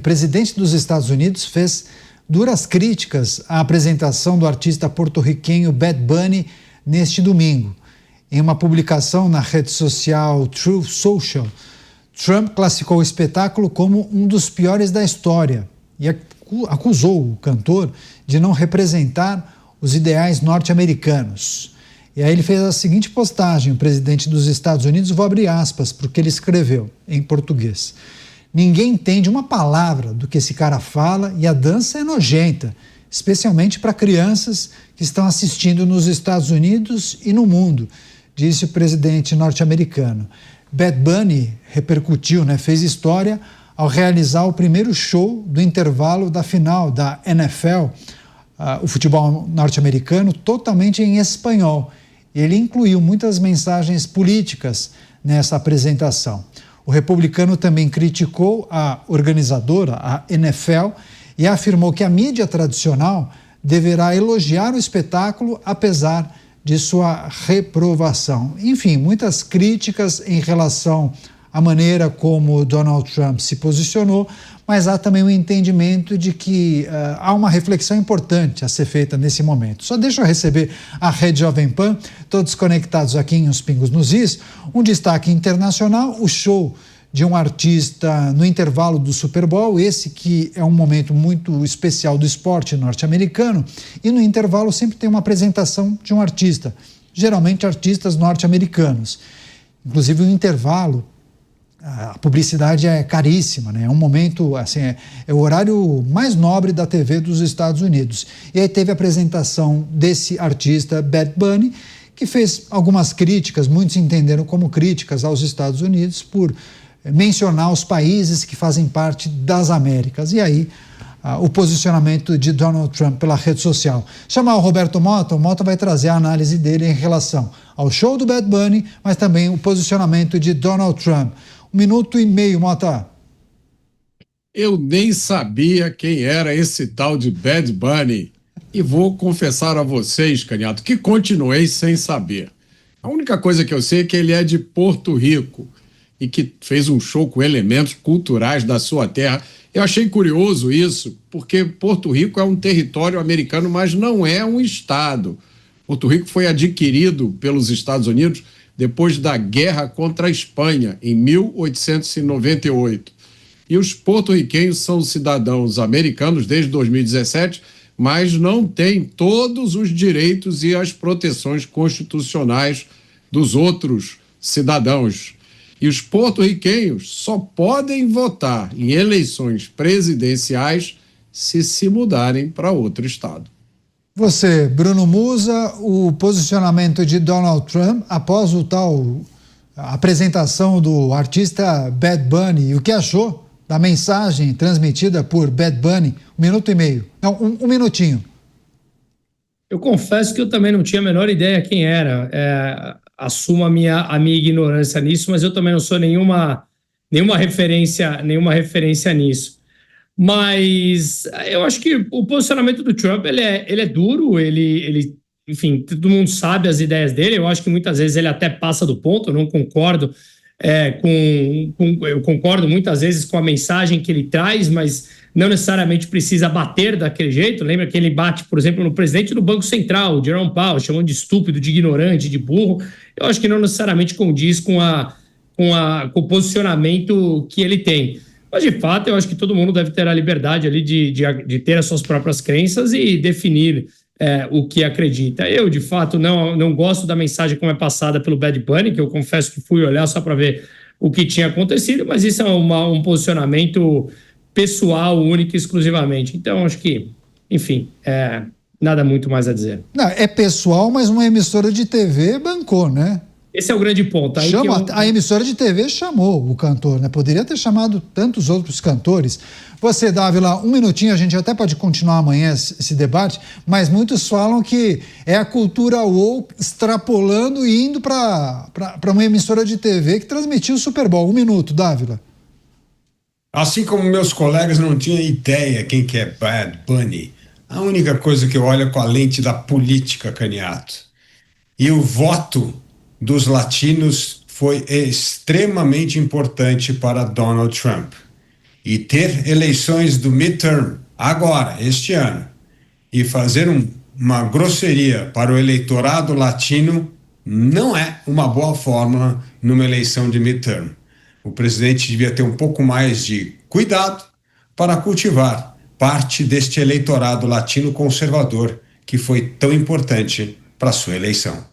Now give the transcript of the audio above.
O presidente dos Estados Unidos fez duras críticas à apresentação do artista porto-riquenho Bad Bunny neste domingo. Em uma publicação na rede social Truth Social, Trump classificou o espetáculo como um dos piores da história e acusou o cantor de não representar os ideais norte-americanos. E aí ele fez a seguinte postagem, o presidente dos Estados Unidos, vou abrir aspas para o que ele escreveu em português. Ninguém entende uma palavra do que esse cara fala e a dança é nojenta, especialmente para crianças que estão assistindo nos Estados Unidos e no mundo, disse o presidente norte-americano. Bad Bunny repercutiu, fez história ao realizar o primeiro show do intervalo da final da NFL, o futebol norte-americano, totalmente em espanhol. Ele incluiu muitas mensagens políticas nessa apresentação. O republicano também criticou a organizadora, a NFL, e afirmou que a mídia tradicional deverá elogiar o espetáculo apesar de sua reprovação. Enfim, muitas críticas em relação à maneira como Donald Trump se posicionou, mas há também um entendimento de que há uma reflexão importante a ser feita nesse momento. Só deixa eu receber a Rede Jovem Pan, todos conectados aqui em Os Pingos nos Is. Um destaque internacional, o show de um artista no intervalo do Super Bowl, esse que é um momento muito especial do esporte norte-americano, e no intervalo sempre tem uma apresentação de um artista, geralmente artistas norte-americanos. Inclusive o intervalo, a publicidade é caríssima, é um momento, assim, é o horário mais nobre da TV dos Estados Unidos. E aí teve a apresentação desse artista, Bad Bunny, que fez algumas críticas, muitos entenderam como críticas aos Estados Unidos por mencionar os países que fazem parte das Américas. E aí, o posicionamento de Donald Trump pela rede social. Chamar o Roberto Mota, o Mota vai trazer a análise dele em relação ao show do Bad Bunny, mas também o posicionamento de Donald Trump. 1 minuto e meio, Mota. Eu nem sabia quem era esse tal de Bad Bunny. E vou confessar a vocês, Canhato, que continuei sem saber. A única coisa que eu sei é que ele é de Porto Rico e que fez um show com elementos culturais da sua terra. Eu achei curioso isso, porque Porto Rico é um território americano, mas não é um estado. Porto Rico foi adquirido pelos Estados Unidos depois da guerra contra a Espanha, em 1898. E os porto-riquenhos são cidadãos americanos desde 2017, mas não têm todos os direitos e as proteções constitucionais dos outros cidadãos. E os porto-riquenhos só podem votar em eleições presidenciais se mudarem para outro estado. Você, Bruno Musa, o posicionamento de Donald Trump após a apresentação do artista Bad Bunny, o que achou da mensagem transmitida por Bad Bunny? 1 minuto e meio. Não, um minutinho. Eu confesso que eu também não tinha a menor ideia quem era. Assumo a minha ignorância nisso, mas eu também não sou nenhuma referência nisso. Mas eu acho que o posicionamento do Trump ele é duro, enfim, todo mundo sabe as ideias dele. Eu acho que muitas vezes ele até passa do ponto. Eu não concordo eu concordo muitas vezes com a mensagem que ele traz, mas não necessariamente precisa bater daquele jeito. Lembra que ele bate, por exemplo, no presidente do Banco Central, Jerome Powell, chamando de estúpido, de ignorante, de burro. Eu acho que não necessariamente condiz com o posicionamento que ele tem. Mas, de fato, eu acho que todo mundo deve ter a liberdade ali de ter as suas próprias crenças e definir o que acredita. Eu, de fato, não gosto da mensagem como é passada pelo Bad Bunny, que eu confesso que fui olhar só para ver o que tinha acontecido, mas isso é um posicionamento pessoal, único e exclusivamente. Então, acho que, enfim, nada muito mais a dizer. Não, é pessoal, mas uma emissora de TV bancou, né? Esse é o grande ponto. Aí A emissora de TV chamou o cantor, Poderia ter chamado tantos outros cantores. Você, Dávila, 1 minutinho, a gente até pode continuar amanhã esse debate, mas muitos falam que é a cultura woke extrapolando e indo para uma emissora de TV que transmitiu o Super Bowl. 1 minuto, Dávila. Assim como meus colegas não tinham ideia quem que é Bad Bunny, a única coisa que eu olho é com a lente da política, Canhato. E o voto dos latinos foi extremamente importante para Donald Trump. E ter eleições do midterm agora, este ano, e fazer uma grosseria para o eleitorado latino não é uma boa fórmula numa eleição de midterm. O presidente devia ter um pouco mais de cuidado para cultivar parte deste eleitorado latino conservador que foi tão importante para a sua eleição.